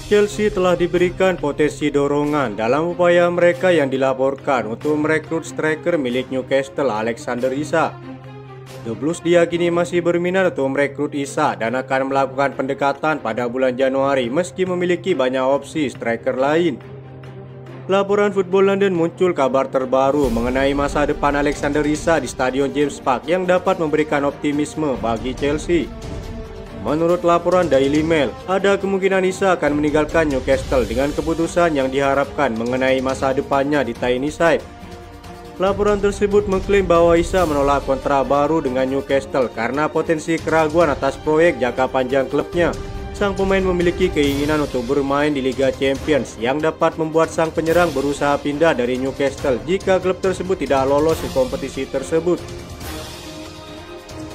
Chelsea telah diberikan potensi dorongan dalam upaya mereka yang dilaporkan untuk merekrut striker milik Newcastle Alexander Isak. The Blues diyakini masih berminat untuk merekrut Isak dan akan melakukan pendekatan pada bulan Januari meski memiliki banyak opsi striker lain. Laporan Football London muncul kabar terbaru mengenai masa depan Alexander Isak di Stadion James Park yang dapat memberikan optimisme bagi Chelsea. Menurut laporan Daily Mail, ada kemungkinan Isak akan meninggalkan Newcastle dengan keputusan yang diharapkan mengenai masa depannya di Tyneside. Laporan tersebut mengklaim bahwa Isak menolak kontrak baru dengan Newcastle karena potensi keraguan atas proyek jangka panjang klubnya. Sang pemain memiliki keinginan untuk bermain di Liga Champions yang dapat membuat sang penyerang berusaha pindah dari Newcastle jika klub tersebut tidak lolos ke kompetisi tersebut.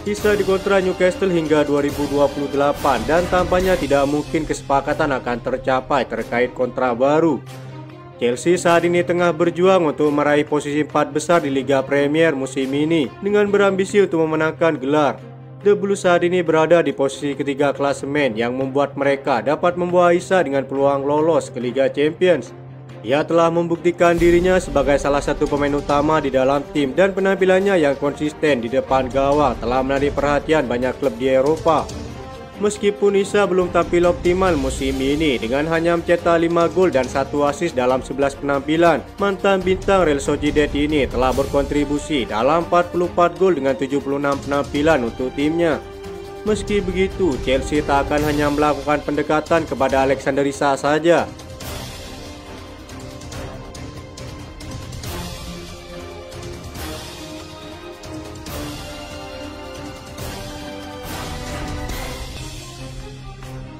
Isak dikontrak Newcastle hingga 2028 dan tampaknya tidak mungkin kesepakatan akan tercapai terkait kontrak baru. Chelsea saat ini tengah berjuang untuk meraih posisi 4 besar di Liga Premier musim ini dengan berambisi untuk memenangkan gelar. The Blues saat ini berada di posisi ketiga klasemen yang membuat mereka dapat membawa Isak dengan peluang lolos ke Liga Champions. Ia telah membuktikan dirinya sebagai salah satu pemain utama di dalam tim dan penampilannya yang konsisten di depan gawang telah menarik perhatian banyak klub di Eropa. Meskipun Isak belum tampil optimal musim ini dengan hanya mencetak 5 gol dan 1 assist dalam 11 penampilan, mantan bintang Real Sociedad ini telah berkontribusi dalam 44 gol dengan 76 penampilan untuk timnya. Meski begitu, Chelsea tak akan hanya melakukan pendekatan kepada Alexander Isak saja.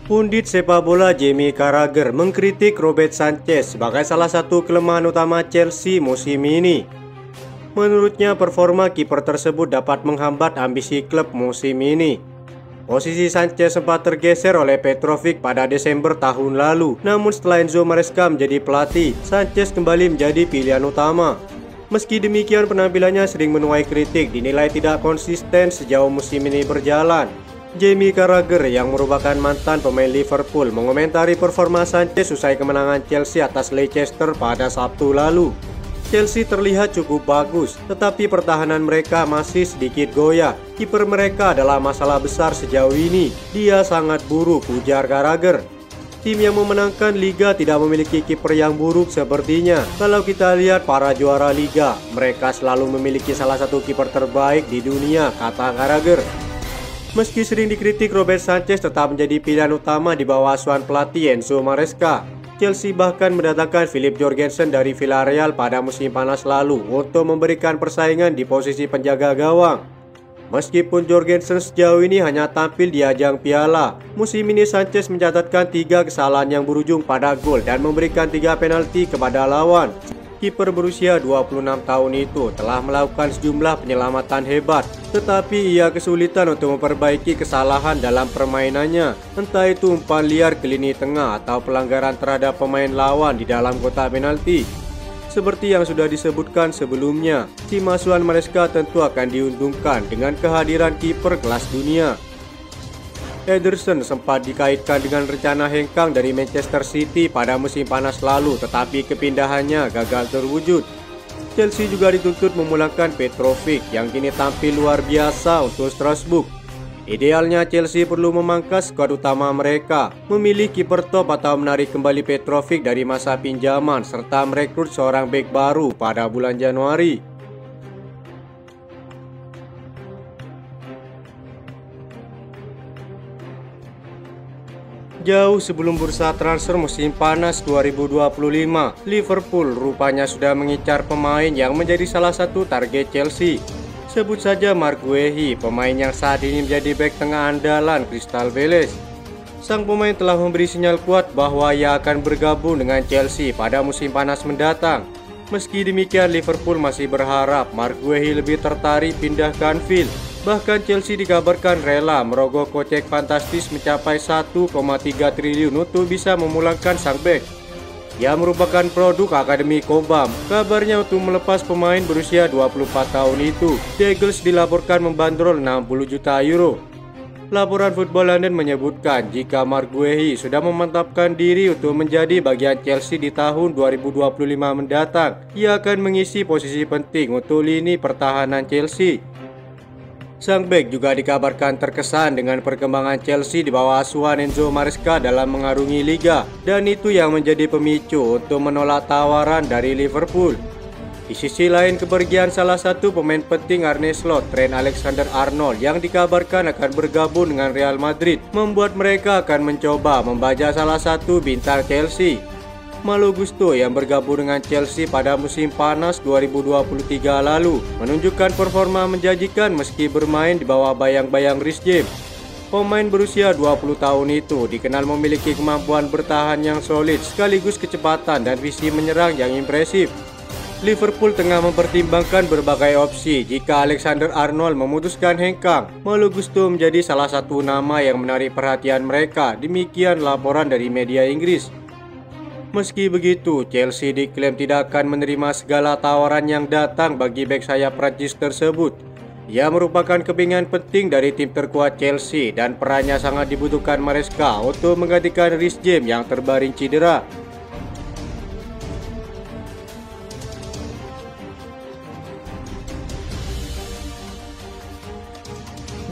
Pundit sepak bola Jamie Carragher mengkritik Robert Sanchez sebagai salah satu kelemahan utama Chelsea musim ini. Menurutnya, performa kiper tersebut dapat menghambat ambisi klub musim ini. Posisi Sanchez sempat tergeser oleh Petrovic pada Desember tahun lalu, namun setelah Enzo Maresca menjadi pelatih, Sanchez kembali menjadi pilihan utama. Meski demikian, penampilannya sering menuai kritik dinilai tidak konsisten sejauh musim ini berjalan. Jamie Carragher yang merupakan mantan pemain Liverpool mengomentari performa Sanchez usai kemenangan Chelsea atas Leicester pada Sabtu lalu. Chelsea terlihat cukup bagus, tetapi pertahanan mereka masih sedikit goyah. Kiper mereka adalah masalah besar sejauh ini. Dia sangat buruk, ujar Carragher. Tim yang memenangkan Liga tidak memiliki kiper yang buruk sepertinya. Kalau kita lihat para juara Liga, mereka selalu memiliki salah satu kiper terbaik di dunia, kata Carragher. Meski sering dikritik, Robert Sanchez tetap menjadi pilihan utama di bawah asuhan pelatih Enzo Maresca. Chelsea bahkan mendatangkan Philip Jorgensen dari Villarreal pada musim panas lalu untuk memberikan persaingan di posisi penjaga gawang. Meskipun Jorgensen sejauh ini hanya tampil di ajang piala, musim ini Sanchez mencatatkan 3 kesalahan yang berujung pada gol dan memberikan 3 penalti kepada lawan. Kiper berusia 26 tahun itu telah melakukan sejumlah penyelamatan hebat, tetapi ia kesulitan untuk memperbaiki kesalahan dalam permainannya, entah itu umpan liar ke lini tengah atau pelanggaran terhadap pemain lawan di dalam kotak penalti. Seperti yang sudah disebutkan sebelumnya, tim asuhan Maresca tentu akan diuntungkan dengan kehadiran kiper kelas dunia. Ederson sempat dikaitkan dengan rencana hengkang dari Manchester City pada musim panas lalu, tetapi kepindahannya gagal terwujud. Chelsea juga dituntut memulangkan Petrovic yang kini tampil luar biasa untuk Strasbourg. Idealnya Chelsea perlu memangkas skuad utama mereka, memilih kiper top atau menarik kembali Petrovic dari masa pinjaman, serta merekrut seorang bek baru pada bulan Januari. Jauh sebelum bursa transfer musim panas 2025, Liverpool rupanya sudah mengincar pemain yang menjadi salah satu target Chelsea. Sebut saja Marc Guehi, pemain yang saat ini menjadi bek tengah andalan Crystal Palace. Sang pemain telah memberi sinyal kuat bahwa ia akan bergabung dengan Chelsea pada musim panas mendatang. Meski demikian, Liverpool masih berharap Marc Guehi lebih tertarik pindah ke Anfield. Bahkan Chelsea dikabarkan rela merogoh kocek fantastis mencapai 1,3 triliun untuk bisa memulangkan sang bek. Ia merupakan produk Akademi Cobham. Kabarnya untuk melepas pemain berusia 24 tahun itu, The Eagles dilaporkan membandrol 60 juta euro. Laporan Football London menyebutkan jika Mark Guehi sudah memantapkan diri untuk menjadi bagian Chelsea di tahun 2025 mendatang. Ia akan mengisi posisi penting untuk lini pertahanan Chelsea. Sang bek juga dikabarkan terkesan dengan perkembangan Chelsea di bawah asuhan Enzo Maresca dalam mengarungi liga, dan itu yang menjadi pemicu untuk menolak tawaran dari Liverpool. Di sisi lain, kepergian salah satu pemain penting Arne Slot, Trent Alexander-Arnold, yang dikabarkan akan bergabung dengan Real Madrid, membuat mereka akan mencoba membajak salah satu bintang Chelsea. Malo Gusto yang bergabung dengan Chelsea pada musim panas 2023 lalu menunjukkan performa menjanjikan meski bermain di bawah bayang-bayang Reece James. Pemain berusia 20 tahun itu dikenal memiliki kemampuan bertahan yang solid sekaligus kecepatan dan visi menyerang yang impresif. Liverpool tengah mempertimbangkan berbagai opsi jika Alexander-Arnold memutuskan hengkang. Malo Gusto menjadi salah satu nama yang menarik perhatian mereka, demikian laporan dari media Inggris. Meski begitu, Chelsea diklaim tidak akan menerima segala tawaran yang datang bagi bek sayap Prancis tersebut. Ia merupakan kepingan penting dari tim terkuat Chelsea dan perannya sangat dibutuhkan Maresca untuk menggantikan Reece James yang terbaring cedera.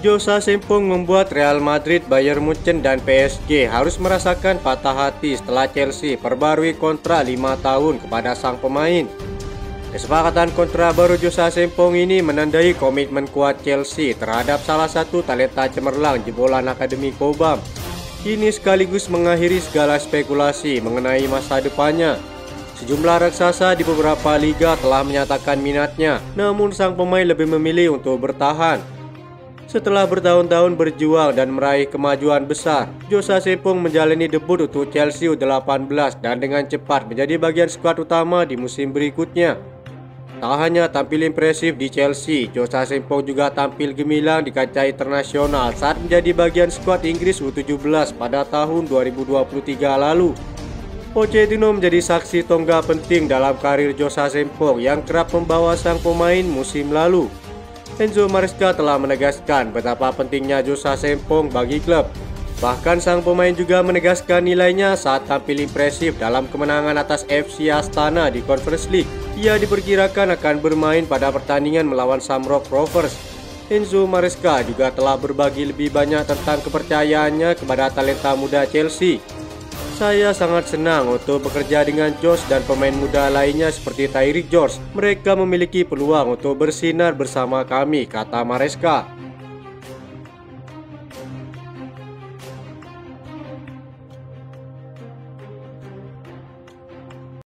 Josa Sempong membuat Real Madrid, Bayern Munchen, dan PSG harus merasakan patah hati setelah Chelsea perbarui kontrak 5 tahun kepada sang pemain. Kesepakatan kontrak baru Josa Sempong ini menandai komitmen kuat Chelsea terhadap salah satu talenta cemerlang jebolan Akademi Cobham. Ini sekaligus mengakhiri segala spekulasi mengenai masa depannya. Sejumlah raksasa di beberapa liga telah menyatakan minatnya, namun sang pemain lebih memilih untuk bertahan. Setelah bertahun-tahun berjuang dan meraih kemajuan besar, Josa Sempong menjalani debut untuk Chelsea U18 dan dengan cepat menjadi bagian skuad utama di musim berikutnya. Tak hanya tampil impresif di Chelsea, Josa Sempong juga tampil gemilang di kancah internasional saat menjadi bagian skuad Inggris U17 pada tahun 2023 lalu. Pochettino menjadi saksi tonggak penting dalam karir Josa Sempong yang kerap membawa sang pemain musim lalu. Enzo Maresca telah menegaskan betapa pentingnya Josa Sempong bagi klub. Bahkan sang pemain juga menegaskan nilainya saat tampil impresif dalam kemenangan atas FC Astana di Conference League. Ia diperkirakan akan bermain pada pertandingan melawan Shamrock Rovers. Enzo Maresca juga telah berbagi lebih banyak tentang kepercayaannya kepada talenta muda Chelsea. Saya sangat senang untuk bekerja dengan Josh dan pemain muda lainnya seperti Tyreek George. Mereka memiliki peluang untuk bersinar bersama kami, kata Maresca.